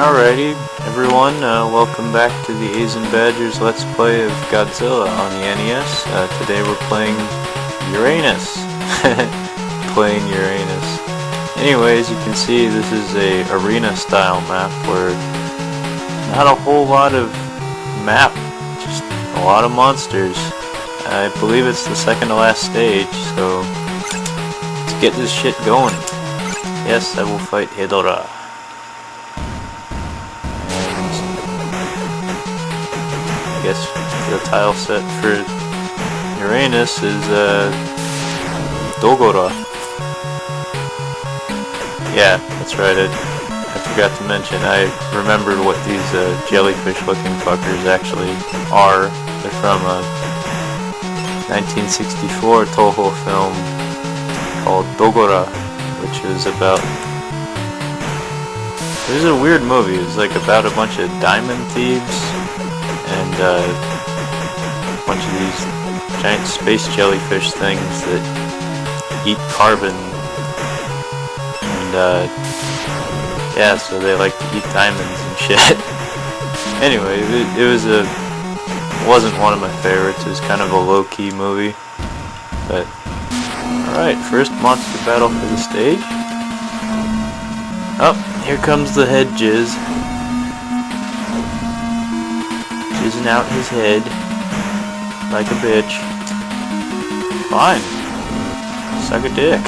Alrighty, everyone, welcome back to the A's and Badgers Let's Play of Godzilla on the NES. Today we're playing Uranus. Playing Uranus. Anyways, you can see this is a arena style map where not a whole lot of map, just a lot of monsters. I believe it's the second to last stage, so let's get this shit going. Yes, I will fight Hedorah. I guess the tile set for Uranus is Dogora. Yeah, that's right. I forgot to mention. I remembered what these jellyfish-looking fuckers actually are. They're from a 1964 Toho film called Dogora, which is about. It was a weird movie. It was like about a bunch of diamond thieves. And a bunch of these giant space jellyfish things that eat carbon. And yeah, so they like to eat diamonds and shit. Anyway, it wasn't one of my favorites. It was kind of a low-key movie. But alright, first monster battle for the stage. Oh, here comes the head jizz. Jizzing out his head like a bitch. Fine. Suck a dick.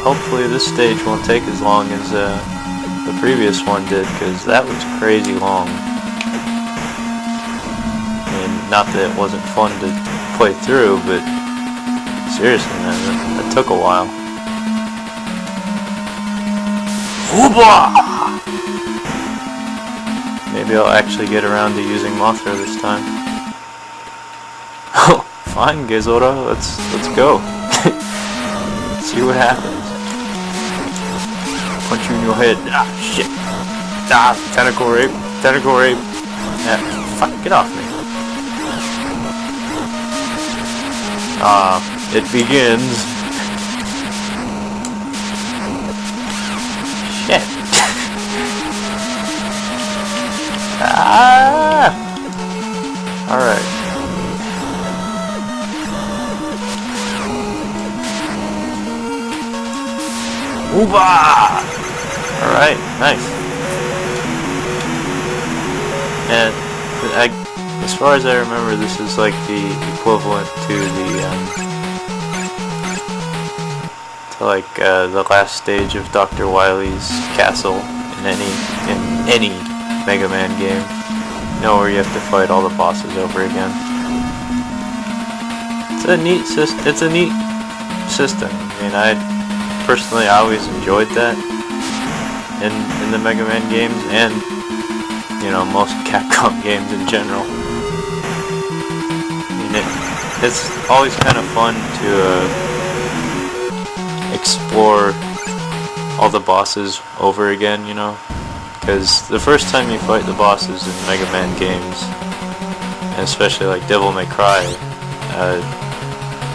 Hopefully this stage won't take as long as the previous one did, because that was crazy long. And not that it wasn't fun to play through, but seriously, man, that took a while. Hooba! Maybe I'll actually get around to using Mothra this time. Oh, fine, Godzilla. Let's go. See what happens. Punch you in your head. Ah, shit. Ah, tentacle rape. Tentacle rape. Ah, fuck, get off me. It begins. Shit. Ah! Alright. Ooba! Alright, nice. And as far as I remember, this is like the equivalent to the last stage of Dr. Wily's castle in any Mega Man game. You know, where you have to fight all the bosses over again. It's a neat system. I mean, I always enjoyed that in the Mega Man games, and you know, most Capcom games in general. I mean, it's always kind of fun to explore all the bosses over again, you know. Because the first time you fight the bosses in Mega Man games, and especially like Devil May Cry,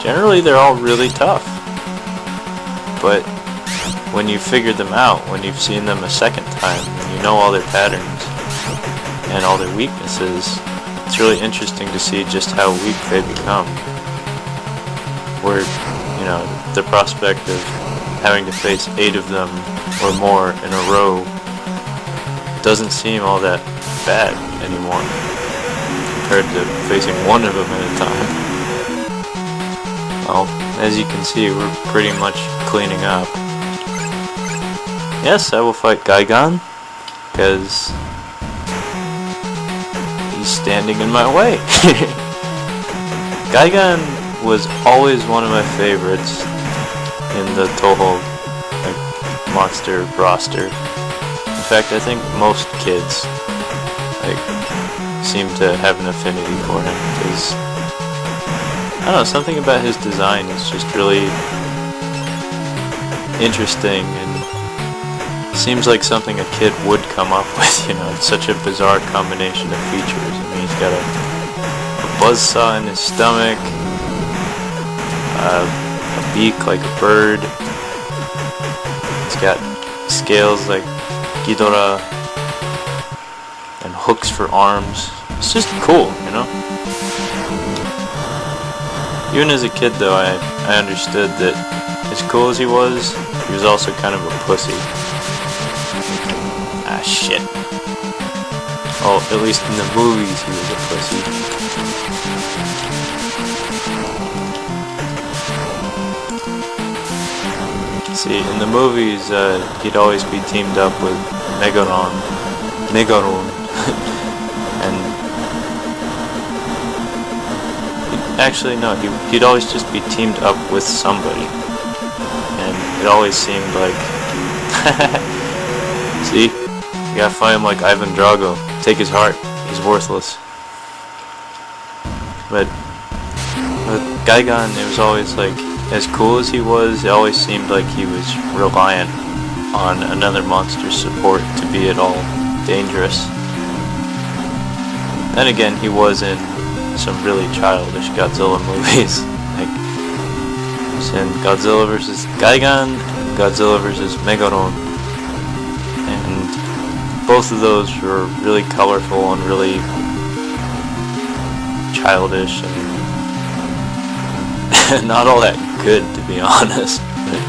generally they're all really tough. But when you figure them out, when you've seen them a second time, and you know all their patterns and all their weaknesses, it's really interesting to see just how weak they become. Where, you know, the prospect of having to face 8 of them or more in a row doesn't seem all that bad anymore compared to facing 1 of them at a time. Well, as you can see, we're pretty much cleaning up. Yes, I will fight Gigan, because he's standing in my way. Gigan was always one of my favorites in the Toho monster roster. In fact, I think most kids seem to have an affinity for him, because I don't know, something about his design is just really interesting, and seems like something a kid would come up with, you know. It's such a bizarre combination of features. I mean, he's got a buzzsaw in his stomach, a beak like a bird, got scales like Ghidorah and hooks for arms. It's just cool, you know? Even as a kid though, I understood that as cool as he was also kind of a pussy. Ah, shit. Oh, at least in the movies he was a pussy. See, in the movies, he'd always be teamed up with Megaron. And actually, no, he'd always just be teamed up with somebody. And it always seemed like... See? You gotta fight him like Ivan Drago. Take his heart. He's worthless. But with Gigan, it was always like, as cool as he was, it always seemed like he was reliant on another monster's support to be at all dangerous. Then again, he was in some really childish Godzilla movies. Like, he was in Godzilla vs. Gigan, Godzilla vs. Megaron. And both of those were really colorful and really childish and not all that good, to be honest. But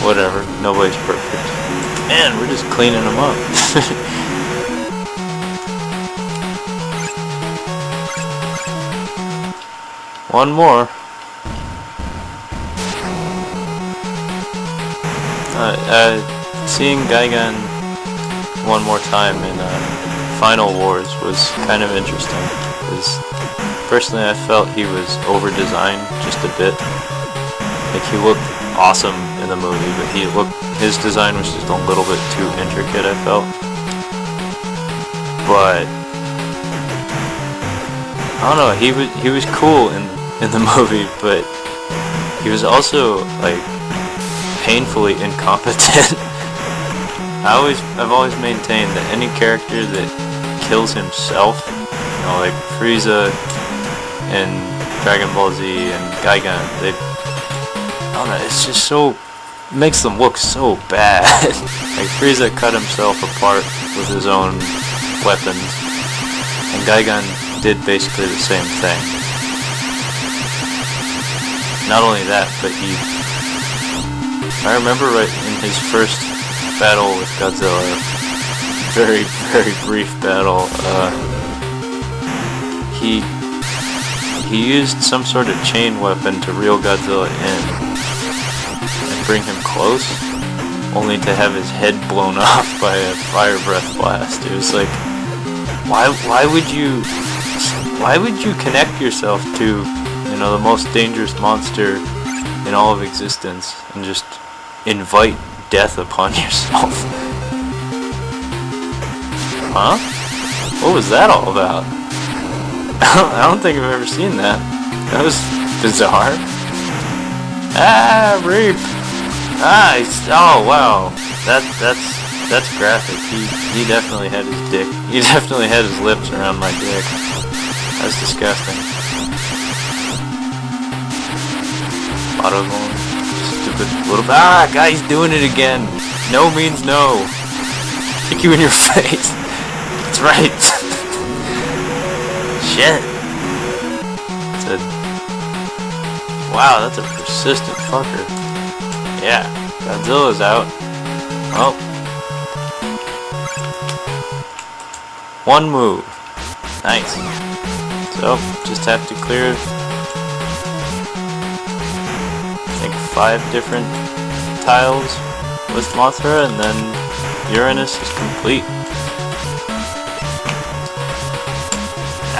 whatever, nobody's perfect. Man, we're just cleaning them up. One more. Seeing Gigan one more time in Final Wars was kind of interesting, because personally I felt he was over-designed just a bit. Like, he looked awesome in the movie, but his design was just a little bit too intricate, I felt. But I don't know, he was cool in the movie, but he was also like painfully incompetent. I've always maintained that any character that kills himself, you know, like Frieza and Dragon Ball Z and Gigan, I don't know, it's just so, makes them look so bad. Like, Frieza cut himself apart with his own weapons, and Gigan did basically the same thing. Not only that, but I remember right in his first battle with Godzilla, very, very brief battle, he used some sort of chain weapon to reel Godzilla in and bring him close, only to have his head blown off by a fire breath blast. It was like, why would you connect yourself to, you know, the most dangerous monster in all of existence and just invite death upon yourself? Huh? What was that all about? I don't think I've ever seen that. That was bizarre. Ah, rape. Ah, oh wow. That's graphic. He definitely had his dick. He definitely had his lips around my dick. That's disgusting. Autogone. Stupid little... Ah, guy's doing it again. No means no. Kick you in your face. That's right. Shit. Wow, that's a persistent fucker. Yeah, Godzilla's out. Oh. One move. Nice. So, just have to clear, I think, 5 different tiles with Mothra, and then Uranus is complete.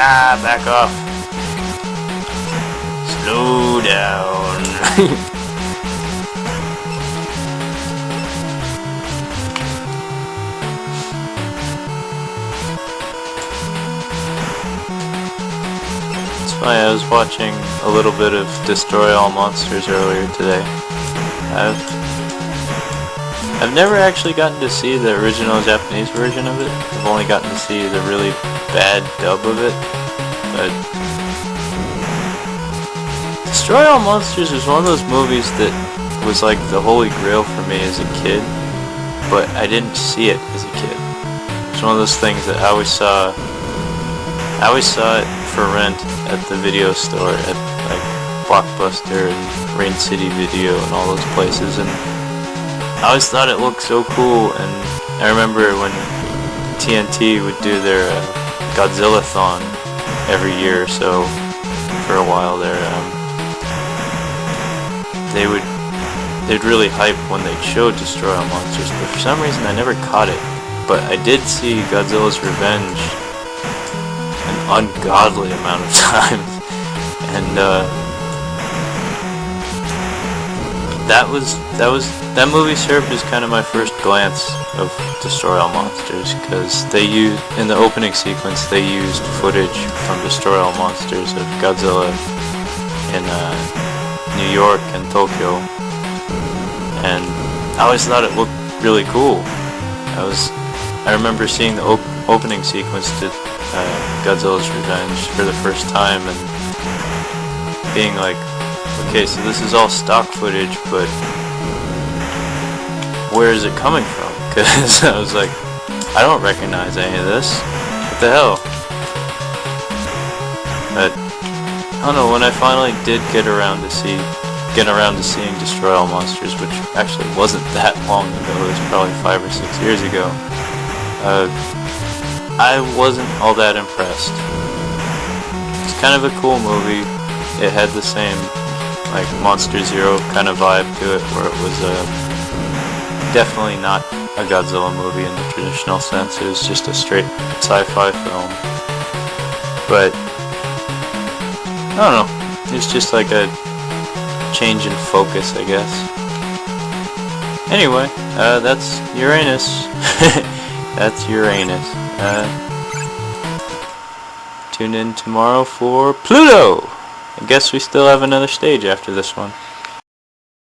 Ah, back off. Slow down. I was watching a little bit of Destroy All Monsters earlier today. I've never actually gotten to see the original Japanese version of it. I've only gotten to see the really bad dub of it. But Destroy All Monsters was one of those movies that was like the holy grail for me as a kid. but I didn't see it as a kid. It's one of those things that I always saw it for rent at the video store at like Blockbuster and Rain City Video and all those places, and I always thought it looked so cool. And I remember when TNT would do their Godzilla-thon every year or so for a while there. They'd really hype when they'd show Destroy All Monsters, but for some reason I never caught it. But I did see Godzilla's Revenge an ungodly amount of times, and that movie served as kind of my first glance of Destroy All Monsters, because in the opening sequence they used footage from Destroy All Monsters of Godzilla in New York and Tokyo, and I always thought it looked really cool. I remember seeing the opening sequence to Godzilla's Revenge for the first time and being like, okay, so this is all stock footage, but where is it coming from? Because I was like, I don't recognize any of this. What the hell? But I don't know, when I finally did get around to seeing Destroy All Monsters, which actually wasn't that long ago, it was probably 5 or 6 years ago, I wasn't all that impressed. It's kind of a cool movie. It had the same like Monster Zero kind of vibe to it, where it was definitely not a Godzilla movie in the traditional sense. It was just a straight sci-fi film. But I don't know, it's just like a change in focus, I guess. Anyway, that's Uranus. That's Uranus. Tune in tomorrow for Pluto! I guess we still have another stage after this one.